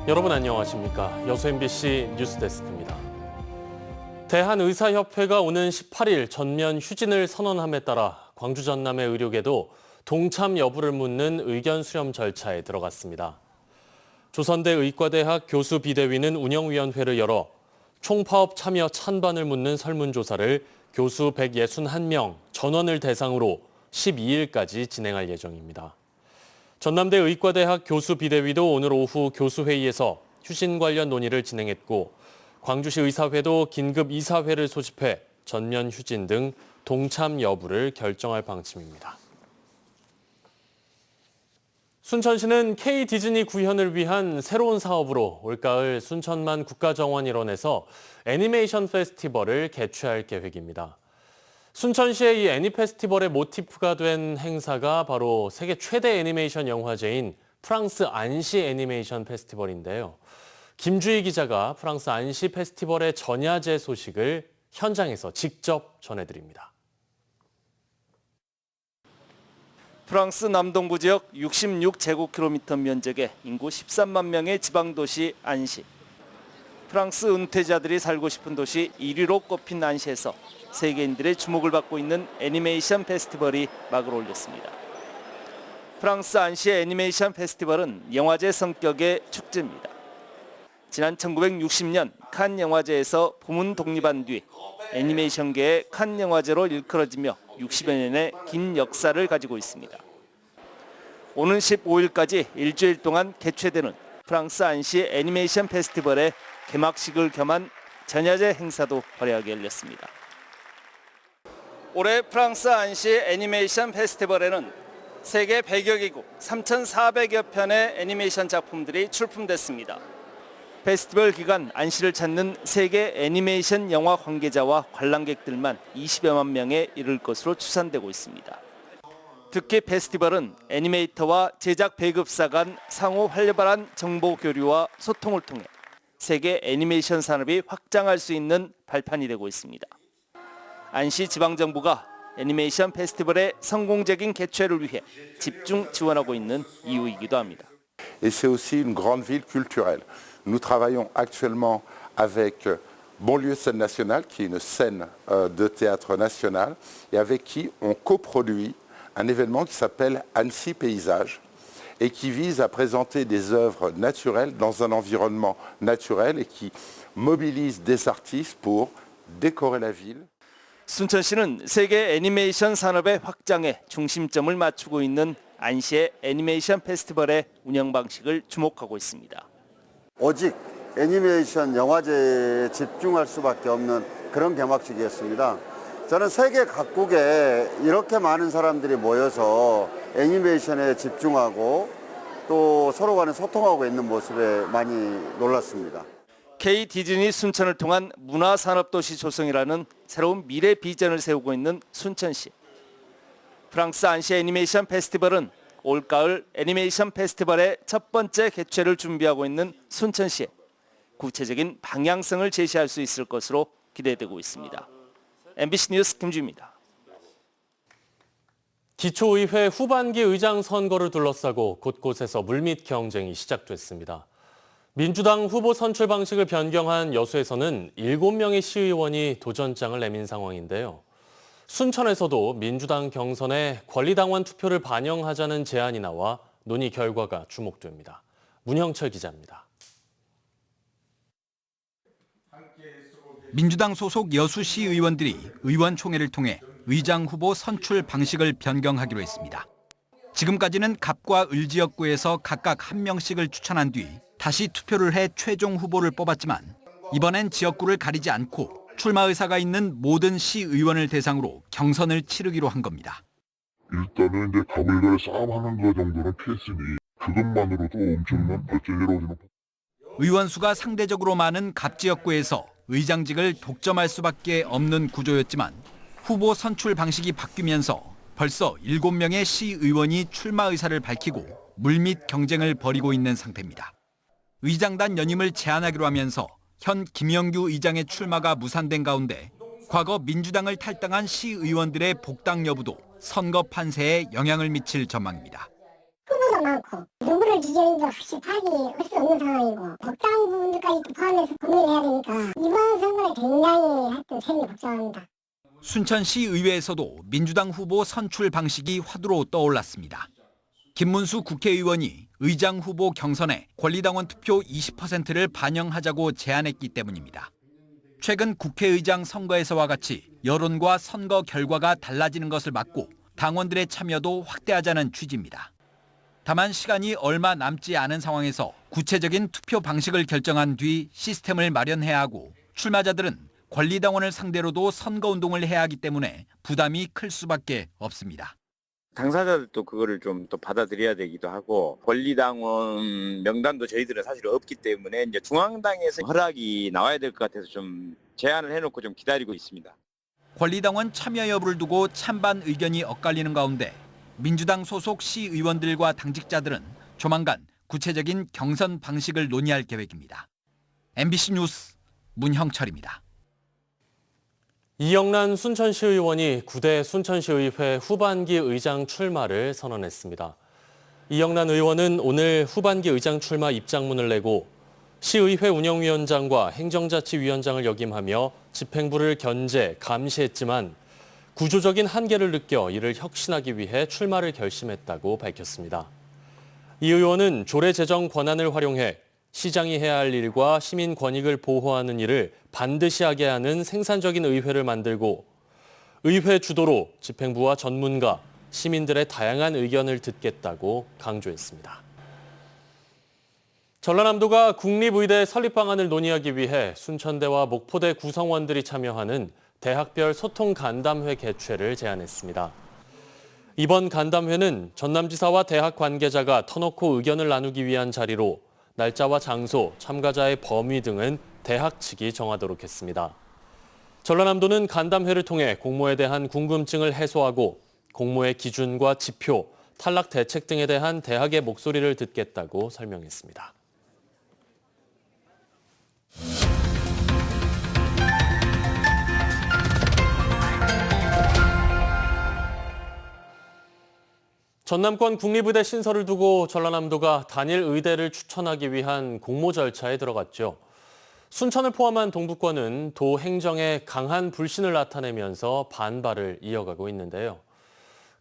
여러분 안녕하십니까? 여수 MBC 뉴스데스크입니다. 대한의사협회가 오는 18일 전면 휴진을 선언함에 따라 광주 전남의 의료계도 동참 여부를 묻는 의견 수렴 절차에 들어갔습니다. 조선대 의과대학 교수 비대위는 운영위원회를 열어 총파업 참여 찬반을 묻는 설문조사를 교수 161명 전원을 대상으로 12일까지 진행할 예정입니다. 전남대 의과대학 교수 비대위도 오늘 오후 교수회의에서 휴진 관련 논의를 진행했고 광주시 의사회도 긴급 이사회를 소집해 전면 휴진 등 동참 여부를 결정할 방침입니다. 순천시는 K-디즈니 구현을 위한 새로운 사업으로 올가을 순천만 국가정원 일원에서 애니메이션 페스티벌을 개최할 계획입니다. 순천시의 이 애니페스티벌의 모티프가 된 행사가 바로 세계 최대 애니메이션 영화제인 프랑스 안시 애니메이션 페스티벌인데요. 김주희 기자가 프랑스 안시 페스티벌의 전야제 소식을 현장에서 직접 전해드립니다. 프랑스 남동부 지역 66제곱킬로미터 면적의 인구 13만 명의 지방도시 안시. 프랑스 은퇴자들이 살고 싶은 도시 1위로 꼽힌 안시에서 세계인들의 주목을 받고 있는 애니메이션 페스티벌이 막을 올렸습니다. 프랑스 안시의 애니메이션 페스티벌은 영화제 성격의 축제입니다. 지난 1960년 칸 영화제에서 부문 독립한 뒤 애니메이션계의 칸 영화제로 일컬어지며 60여 년의 긴 역사를 가지고 있습니다. 오는 15일까지 일주일 동안 개최되는 프랑스 안시 애니메이션 페스티벌의 개막식을 겸한 전야제 행사도 화려하게 열렸습니다. 올해 프랑스 안시 애니메이션 페스티벌에는 세계 100여 개국 3,400여 편의 애니메이션 작품들이 출품됐습니다. 페스티벌 기간 안시를 찾는 세계 애니메이션 영화 관계자와 관람객들만 20여만 명에 이를 것으로 추산되고 있습니다. 특히 페스티벌은 애니메이터와 제작 배급사 간 상호 활발한 정보 교류와 소통을 통해 세계 애니메이션 산업이 확장할 수 있는 발판이 되고 있습니다. 안시 지방정부가 애니메이션 페스티벌의 성공적인 개최를 위해 집중 지원하고 있는 이유이기도 합니다. Et c'est aussi une grande ville culturelle. Nous travaillons actuellement avec Banlieue Scène Nationale, qui est une scène de théâtre national, et avec qui on coproduit un événement qui s'appelle Annecy Paysage, et qui vise à présenter des œuvres naturelles dans un environnement naturel et qui mobilise des artistes pour décorer la ville. 순천시는 세계 애니메이션 산업의 확장에 중심점을 맞추고 있는 안시의 애니메이션 페스티벌의 운영 방식을 주목하고 있습니다. 오직 애니메이션 영화제에 집중할 수밖에 없는 그런 개막식이었습니다. 저는 세계 각국에 이렇게 많은 사람들이 모여서 애니메이션에 집중하고 또 서로 간에 소통하고 있는 모습에 많이 놀랐습니다. K-디즈니 순천을 통한 문화산업도시 조성이라는 새로운 미래 비전을 세우고 있는 순천시. 프랑스 안시 애니메이션 페스티벌은 올가을 애니메이션 페스티벌의 첫 번째 개최를 준비하고 있는 순천시에 구체적인 방향성을 제시할 수 있을 것으로 기대되고 있습니다. MBC 뉴스 김주희입니다. 기초의회 후반기 의장 선거를 둘러싸고 곳곳에서 물밑 경쟁이 시작됐습니다. 민주당 후보 선출 방식을 변경한 여수에서는 7명의 시의원이 도전장을 내민 상황인데요. 순천에서도 민주당 경선에 권리당원 투표를 반영하자는 제안이 나와 논의 결과가 주목됩니다. 문형철 기자입니다. 민주당 소속 여수시 의원들이 의원총회를 통해 의장 후보 선출 방식을 변경하기로 했습니다. 지금까지는 갑과 을 지역구에서 각각 1명씩을 추천한 뒤 다시 투표를 해 최종 후보를 뽑았지만 이번엔 지역구를 가리지 않고 출마 의사가 있는 모든 시의원을 대상으로 경선을 치르기로 한 겁니다. 일단은 이제 가불가를 싸움하는 거 정도는 피했으니 그것만으로도 엄청난 발전이라고 저는. 의원 수가 상대적으로 많은 갑 지역구에서 의장직을 독점할 수밖에 없는 구조였지만 후보 선출 방식이 바뀌면서 벌써 7명의 시의원이 출마 의사를 밝히고 물밑 경쟁을 벌이고 있는 상태입니다. 의장단 연임을 제안하기로 하면서 현 김영규 의장의 출마가 무산된 가운데 과거 민주당을 탈당한 시의원들의 복당 여부도 선거 판세에 영향을 미칠 전망입니다. 후보도 많고 누구를 그런 기준도 확실히 파악이 할 수 없는 상황이고 복잡한 부분들까지 또 포함해서 고민을 해야 되니까 이번 선거는 굉장히 하여튼 셈이 복잡합니다. 순천시 의회에서도 민주당 후보 선출 방식이 화두로 떠올랐습니다. 김문수 국회의원이 의장 후보 경선에 권리당원 투표 20%를 반영하자고 제안했기 때문입니다. 최근 국회의장 선거에서와 같이 여론과 선거 결과가 달라지는 것을 막고 당원들의 참여도 확대하자는 취지입니다. 다만 시간이 얼마 남지 않은 상황에서 구체적인 투표 방식을 결정한 뒤 시스템을 마련해야 하고 출마자들은 권리당원을 상대로도 선거운동을 해야 하기 때문에 부담이 클 수밖에 없습니다. 당사자들도 그거를 좀 또 받아들여야 되기도 하고 권리당원 명단도 저희들은 사실 없기 때문에 이제 중앙당에서 허락이 나와야 될 것 같아서 좀 제안을 해놓고 좀 기다리고 있습니다. 권리당원 참여 여부를 두고 찬반 의견이 엇갈리는 가운데 민주당 소속 시의원들과 당직자들은 조만간 구체적인 경선 방식을 논의할 계획입니다. MBC 뉴스 문형철입니다. 이영란 순천시 의원이 9대 순천시의회 후반기 의장 출마를 선언했습니다. 이영란 의원은 오늘 후반기 의장 출마 입장문을 내고 시의회 운영위원장과 행정자치위원장을 역임하며 집행부를 견제, 감시했지만 구조적인 한계를 느껴 이를 혁신하기 위해 출마를 결심했다고 밝혔습니다. 이 의원은 조례 제정 권한을 활용해 시장이 해야 할 일과 시민 권익을 보호하는 일을 반드시 하게 하는 생산적인 의회를 만들고 의회 주도로 집행부와 전문가, 시민들의 다양한 의견을 듣겠다고 강조했습니다. 전라남도가 국립의대 설립 방안을 논의하기 위해 순천대와 목포대 구성원들이 참여하는 대학별 소통 간담회 개최를 제안했습니다. 이번 간담회는 전남지사와 대학 관계자가 터놓고 의견을 나누기 위한 자리로 날짜와 장소, 참가자의 범위 등은 대학 측이 정하도록 했습니다. 전라남도는 간담회를 통해 공모에 대한 궁금증을 해소하고 공모의 기준과 지표, 탈락 대책 등에 대한 대학의 목소리를 듣겠다고 설명했습니다. 전남권 국립의대 신설을 두고 전라남도가 단일 의대를 추천하기 위한 공모 절차에 들어갔죠. 순천을 포함한 동부권은 도 행정에 강한 불신을 나타내면서 반발을 이어가고 있는데요.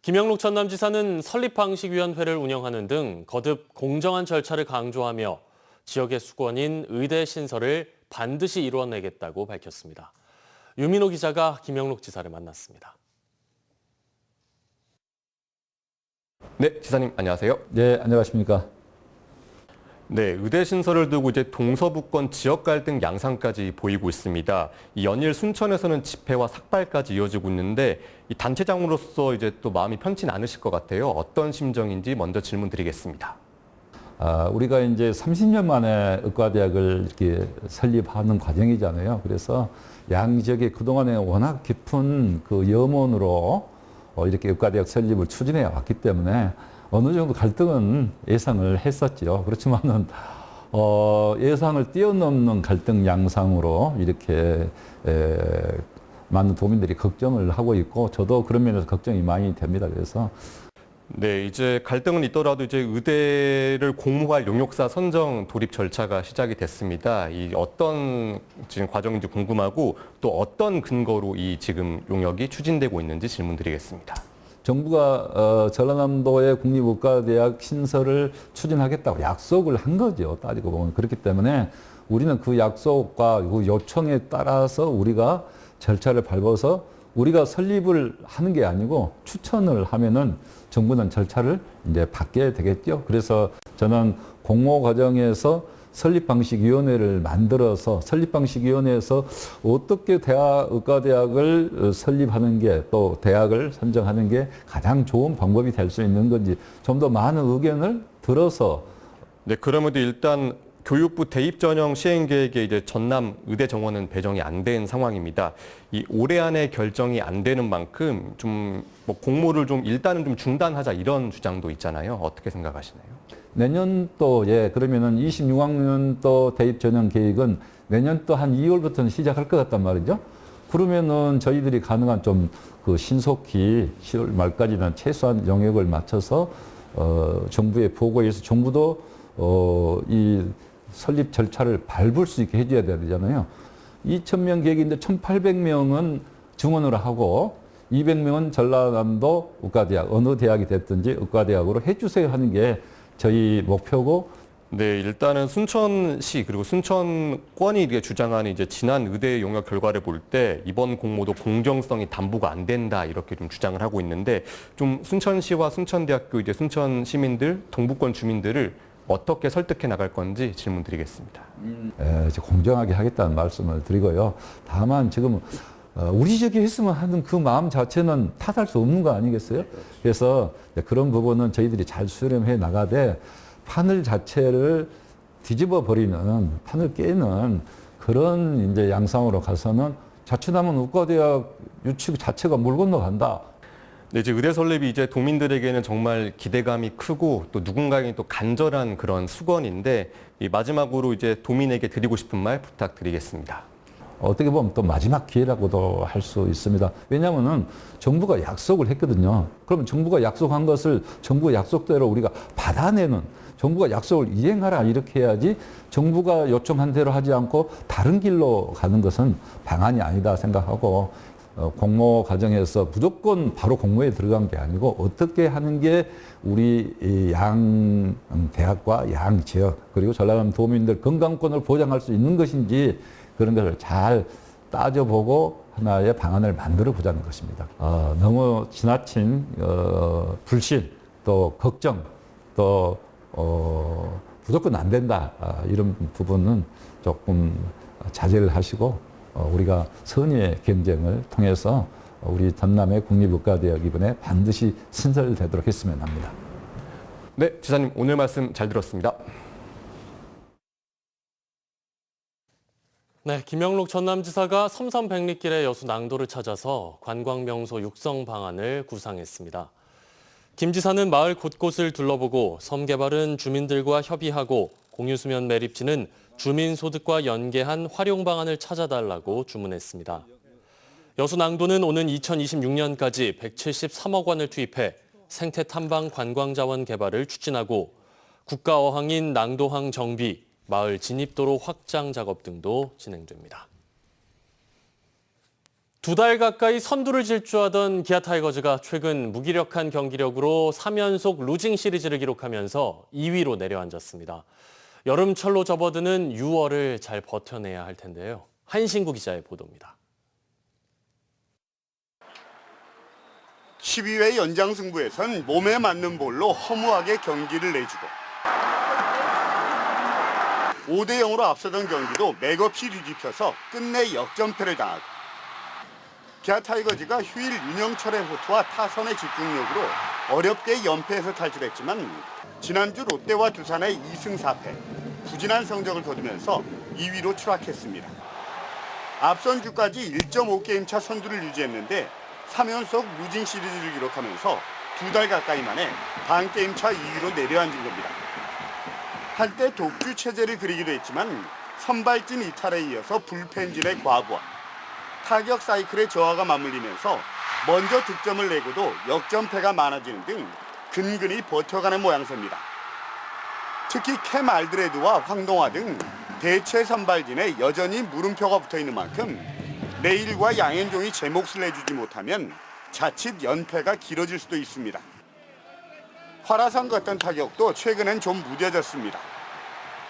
김영록 전남지사는 설립방식위원회를 운영하는 등 거듭 공정한 절차를 강조하며 지역의 수건인 의대 신설을 반드시 이루어내겠다고 밝혔습니다. 유민호 기자가 김영록 지사를 만났습니다. 네, 지사님 안녕하세요. 네, 안녕하십니까. 네, 의대 신설을 두고 이제 동서부권 지역 갈등 양상까지 보이고 있습니다. 이 연일 순천에서는 집회와 삭발까지 이어지고 있는데 이 단체장으로서 이제 또 마음이 편치 않으실 것 같아요. 어떤 심정인지 먼저 질문 드리겠습니다. 우리가 이제 30년 만에 의과대학을 이렇게 설립하는 과정이잖아요. 그래서 양 지역에 그동안에 워낙 깊은 그 염원으로 이렇게 의과대학 설립을 추진해 왔기 때문에 어느 정도 갈등은 예상을 했었죠. 그렇지만은 예상을 뛰어넘는 갈등 양상으로 이렇게 많은 도민들이 걱정을 하고 있고 저도 그런 면에서 걱정이 많이 됩니다. 그래서 네, 이제 갈등은 있더라도 이제 의대를 공모할 용역사 선정 돌입 절차가 시작이 됐습니다. 이 어떤 지금 과정인지 궁금하고 또 어떤 근거로 이 지금 용역이 추진되고 있는지 질문드리겠습니다. 정부가 전라남도의 국립의과대학 신설을 추진하겠다고 약속을 한 거죠. 따지고 보면. 그렇기 때문에 우리는 그 약속과 그 요청에 따라서 우리가 절차를 밟아서 우리가 설립을 하는 게 아니고 추천을 하면은 정부는 절차를 이제 받게 되겠죠. 그래서 저는 공모 과정에서 설립방식위원회를 만들어서 설립방식위원회에서 어떻게 의과대학을 설립하는 게 또 대학을 선정하는 게 가장 좋은 방법이 될 수 있는 건지 좀 더 많은 의견을 들어서 네, 그러면도 일단 교육부 대입 전형 시행 계획에 이제 전남 의대 정원은 배정이 안 된 상황입니다. 이 올해 안에 결정이 안 되는 만큼 좀 뭐 공모를 좀 일단은 좀 중단하자 이런 주장도 있잖아요. 어떻게 생각하시나요? 내년도에 그러면은 26학년도 대입 전형 계획은 내년도 한 2월부터는 시작할 것 같단 말이죠. 그러면은 저희들이 가능한 좀 그 신속히 10월 말까지는 최소한 영역을 맞춰서 정부에 보고해서 정부도 이 설립 절차를 밟을 수 있게 해줘야 되잖아요. 2,000명 계획인데 1,800명은 증원으로 하고 200명은 전라남도 의과대학, 어느 대학이 됐든지 의과대학으로 해주세요 하는 게 저희 목표고. 네, 일단은 순천시 그리고 순천권이 이게 주장하는 이제 지난 의대 용역 결과를 볼 때 이번 공모도 공정성이 담보가 안 된다 이렇게 좀 주장을 하고 있는데 좀 순천시와 순천대학교 이제 순천 시민들, 동부권 주민들을 어떻게 설득해 나갈 건지 질문드리겠습니다. 이제 공정하게 하겠다는 말씀을 드리고요. 다만 지금 우리 지역에 했으면 하는 그 마음 자체는 탓할 수 없는 거 아니겠어요? 그래서 그런 부분은 저희들이 잘 수렴해 나가되 판을 자체를 뒤집어 버리는, 판을 깨는 그런 이제 양상으로 가서는 자칫하면 의과대학 유치 자체가 물 건너간다. 네, 이제 의대 설립이 이제 도민들에게는 정말 기대감이 크고 또 누군가에게 또 간절한 그런 수건인데 이 마지막으로 이제 도민에게 드리고 싶은 말 부탁드리겠습니다. 어떻게 보면 또 마지막 기회라고도 할 수 있습니다. 왜냐하면 정부가 약속을 했거든요. 그러면 정부가 약속한 것을 정부 약속대로 우리가 받아내는, 정부가 약속을 이행하라 이렇게 해야지 정부가 요청한 대로 하지 않고 다른 길로 가는 것은 방안이 아니다 생각하고 공모 과정에서 무조건 바로 공모에 들어간 게 아니고 어떻게 하는 게 우리 양 대학과 양 지역 그리고 전라남 도민들 건강권을 보장할 수 있는 것인지 그런 것을 잘 따져보고 하나의 방안을 만들어 보자는 것입니다. 너무 지나친 불신 또 걱정 또 무조건 안 된다 이런 부분은 조금 자제를 하시고 우리가 선의의 경쟁을 통해서 우리 전남의 국립의과대학 이번에 반드시 신설되도록 했으면 합니다. 네, 지사님 오늘 말씀 잘 들었습니다. 네, 김영록 전남지사가 섬선 백리길의 여수 낭도를 찾아서 관광명소 육성 방안을 구상했습니다. 김 지사는 마을 곳곳을 둘러보고 섬 개발은 주민들과 협의하고 공유수면 매립지는 주민소득과 연계한 활용 방안을 찾아달라고 주문했습니다. 여수 낭도는 오는 2026년까지 173억 원을 투입해 생태 탐방 관광자원 개발을 추진하고 국가 어항인 낭도항 정비, 마을 진입도로 확장 작업 등도 진행됩니다. 2달 가까이 선두를 질주하던 기아 타이거즈가 최근 무기력한 경기력으로 3연속 루징 시리즈를 기록하면서 2위로 내려앉았습니다. 여름철로 접어드는 6월을 잘 버텨내야 할 텐데요. 한신구 기자의 보도입니다. 12회 연장 승부에선 몸에 맞는 볼로 허무하게 경기를 내주고 5대 0으로 앞서던 경기도 맥없이 뒤집혀서 끝내 역전패를 당하고 기아 타이거즈가 휴일 윤영철의 호투와 타선의 집중력으로 어렵게 연패에서 탈출했지만 지난주 롯데와 두산의 2승 4패, 부진한 성적을 거두면서 2위로 추락했습니다. 앞선 주까지 1.5게임 차 선두를 유지했는데 3연속 루징 시리즈를 기록하면서 2달 가까이 만에 반 게임 차 2위로 내려앉은 겁니다. 한때 독주 체제를 그리기도 했지만 선발진 이탈에 이어서 불펜진의 과부하, 타격 사이클의 저하가 맞물리면서 먼저 득점을 내고도 역전패가 많아지는 등 근근히 버텨가는 모양새입니다. 특히 캠 알드레드와 황동화 등 대체 선발진에 여전히 물음표가 붙어있는 만큼 내일과 양현종이 제 몫을 내주지 못하면 자칫 연패가 길어질 수도 있습니다. 화라산 같은 타격도 최근엔 좀 무뎌졌습니다.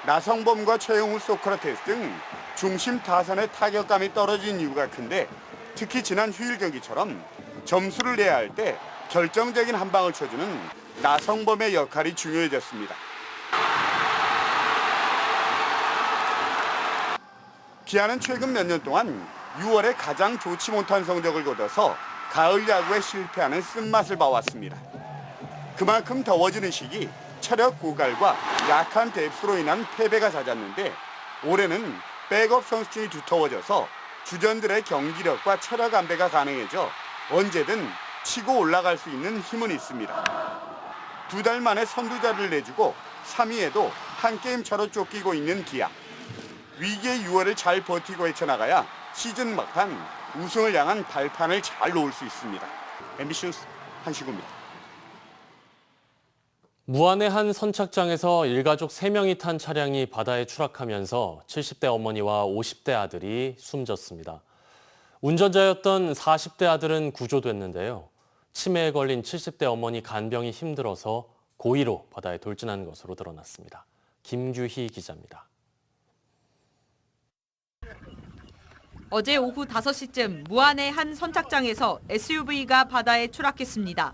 나성범과 최영우, 소크라테스 등 중심 타선의 타격감이 떨어진 이유가 큰데 특히 지난 휴일 경기처럼 점수를 내야 할 때 결정적인 한 방을 쳐주는 나성범의 역할이 중요해졌습니다. 기아는 최근 몇 년 동안 6월에 가장 좋지 못한 성적을 거둬서 가을 야구에 실패하는 쓴맛을 봐왔습니다. 그만큼 더워지는 시기 체력 고갈과 약한 뎁스로 인한 패배가 잦았는데 올해는 백업 선수층이 두터워져서 주전들의 경기력과 체력 안배가 가능해져 언제든 치고 올라갈 수 있는 힘은 있습니다. 2달 만에 선두자를 내주고 3위에도 한 게임 차로 쫓기고 있는 기아. 위기의 6월을 잘 버티고 헤쳐나가야 시즌 막판 우승을 향한 발판을 잘 놓을 수 있습니다. MBC 뉴스 한시구입니다. 무안의 한 선착장에서 일가족 3명이 탄 차량이 바다에 추락하면서 70대 어머니와 50대 아들이 숨졌습니다. 운전자였던 40대 아들은 구조됐는데요. 치매에 걸린 70대 어머니 간병이 힘들어서 고의로 바다에 돌진한 것으로 드러났습니다. 김규희 기자입니다. 어제 오후 5시쯤 무안의 한 선착장에서 SUV가 바다에 추락했습니다.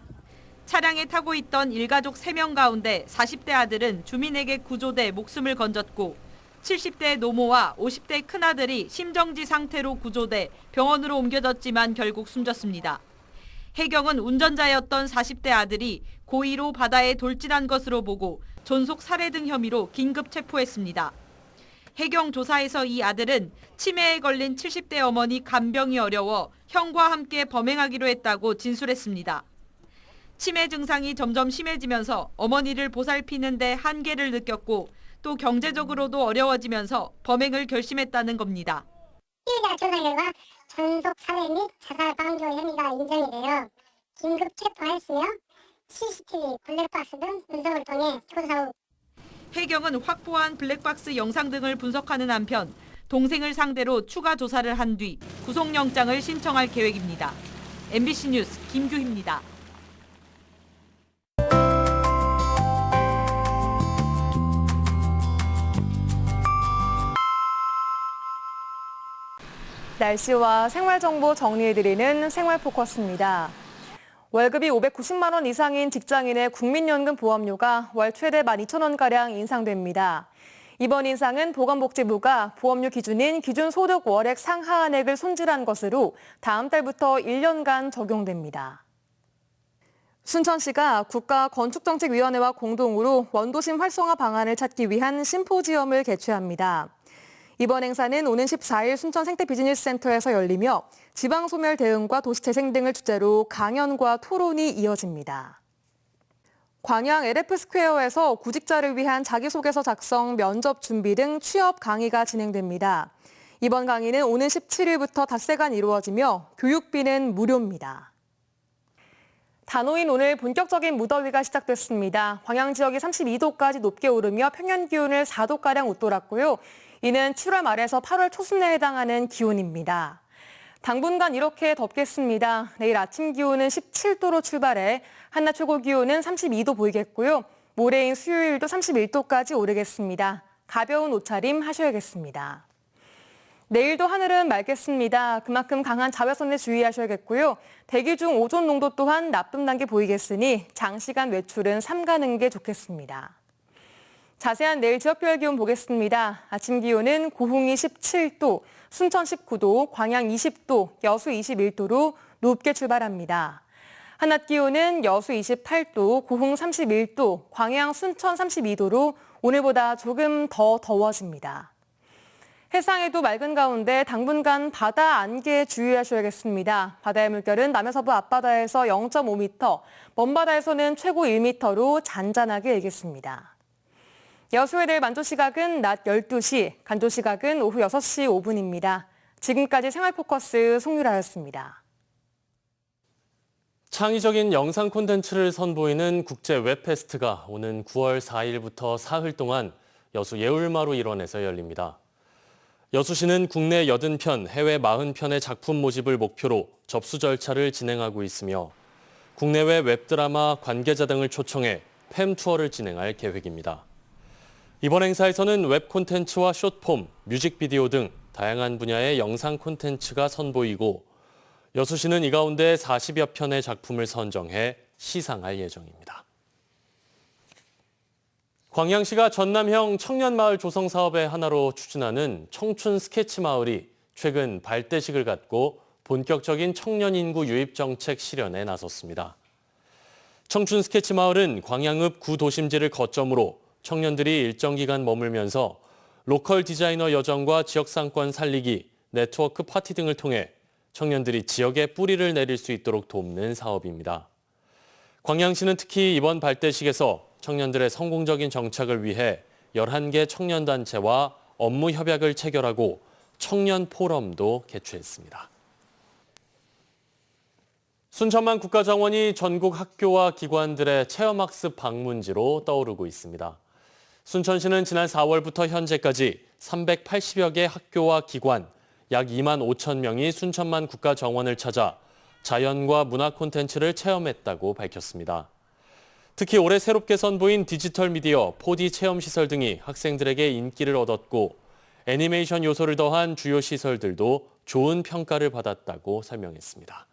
차량에 타고 있던 일가족 3명 가운데 40대 아들은 주민에게 구조돼 목숨을 건졌고 70대 노모와 50대 큰아들이 심정지 상태로 구조돼 병원으로 옮겨졌지만 결국 숨졌습니다. 해경은 운전자였던 40대 아들이 고의로 바다에 돌진한 것으로 보고 존속 살해 등 혐의로 긴급 체포했습니다. 해경 조사에서 이 아들은 치매에 걸린 70대 어머니 간병이 어려워 형과 함께 범행하기로 했다고 진술했습니다. 치매 증상이 점점 심해지면서 어머니를 보살피는 데 한계를 느꼈고 또 경제적으로도 어려워지면서 범행을 결심했다는 겁니다. 피해자 조사 결과 존속 살해 및 자살 방조 혐의가 인정이 되어 긴급 체포하였으며 CCTV, 블랙박스 등 분석을 통해 조사 후 해경은 확보한 블랙박스 영상 등을 분석하는 한편 동생을 상대로 추가 조사를 한 뒤 구속영장을 신청할 계획입니다. MBC 뉴스 김규희입니다. 날씨와 생활정보 정리해드리는 생활포커스입니다. 월급이 590만 원 이상인 직장인의 국민연금 보험료가 월 최대 12,000원가량 인상됩니다. 이번 인상은 보건복지부가 보험료 기준인 기준소득 월액 상하한액을 손질한 것으로 다음 달부터 1년간 적용됩니다. 순천시가 국가건축정책위원회와 공동으로 원도심 활성화 방안을 찾기 위한 심포지엄을 개최합니다. 이번 행사는 오는 14일 순천 생태비즈니스센터에서 열리며 지방소멸 대응과 도시재생 등을 주제로 강연과 토론이 이어집니다. 광양 LF스퀘어에서 구직자를 위한 자기소개서 작성, 면접 준비 등 취업 강의가 진행됩니다. 이번 강의는 오는 17일부터 닷새간 이루어지며 교육비는 무료입니다. 단오인 오늘 본격적인 무더위가 시작됐습니다. 광양 지역이 32도까지 높게 오르며 평년 기온을 4도가량 웃돌았고요. 이는 7월 말에서 8월 초순에 해당하는 기온입니다. 당분간 이렇게 덥겠습니다. 내일 아침 기온은 17도로 출발해 한낮 최고 기온은 32도 보이겠고요. 모레인 수요일도 31도까지 오르겠습니다. 가벼운 옷차림 하셔야겠습니다. 내일도 하늘은 맑겠습니다. 그만큼 강한 자외선에 주의하셔야겠고요. 대기 중 오존 농도 또한 나쁨 단계 보이겠으니 장시간 외출은 삼가는 게 좋겠습니다. 자세한 내일 지역별 기온 보겠습니다. 아침 기온은 고흥이 17도, 순천 19도, 광양 20도, 여수 21도로 높게 출발합니다. 한낮 기온은 여수 28도, 고흥 31도, 광양, 순천 32도로 오늘보다 조금 더 더워집니다. 해상에도 맑은 가운데 당분간 바다 안개에 주의하셔야겠습니다. 바다의 물결은 남해서부 앞바다에서 0.5m, 먼바다에서는 최고 1m로 잔잔하게 일겠습니다. 여수의 내일 만조 시각은 낮 12시, 간조 시각은 오후 6시 5분입니다. 지금까지 생활포커스 송유라였습니다. 창의적인 영상 콘텐츠를 선보이는 국제 웹페스트가 오는 9월 4일부터 사흘 동안 여수 예울마루 일원에서 열립니다. 여수시는 국내 80편, 해외 40편의 작품 모집을 목표로 접수 절차를 진행하고 있으며 국내외 웹드라마 관계자 등을 초청해 팸 투어를 진행할 계획입니다. 이번 행사에서는 웹 콘텐츠와 숏폼, 뮤직비디오 등 다양한 분야의 영상 콘텐츠가 선보이고 여수시는 이 가운데 40여 편의 작품을 선정해 시상할 예정입니다. 광양시가 전남형 청년마을 조성 사업의 하나로 추진하는 청춘 스케치마을이 최근 발대식을 갖고 본격적인 청년 인구 유입 정책 실현에 나섰습니다. 청춘 스케치마을은 광양읍 구도심지를 거점으로 청년들이 일정 기간 머물면서 로컬 디자이너 여정과 지역 상권 살리기, 네트워크 파티 등을 통해 청년들이 지역에 뿌리를 내릴 수 있도록 돕는 사업입니다. 광양시는 특히 이번 발대식에서 청년들의 성공적인 정착을 위해 11개 청년단체와 업무 협약을 체결하고 청년 포럼도 개최했습니다. 순천만 국가정원이 전국 학교와 기관들의 체험학습 방문지로 떠오르고 있습니다. 순천시는 지난 4월부터 현재까지 380여 개 학교와 기관, 약 2만 5천 명이 순천만 국가정원을 찾아 자연과 문화 콘텐츠를 체험했다고 밝혔습니다. 특히 올해 새롭게 선보인 디지털 미디어, 4D 체험시설 등이 학생들에게 인기를 얻었고 애니메이션 요소를 더한 주요 시설들도 좋은 평가를 받았다고 설명했습니다.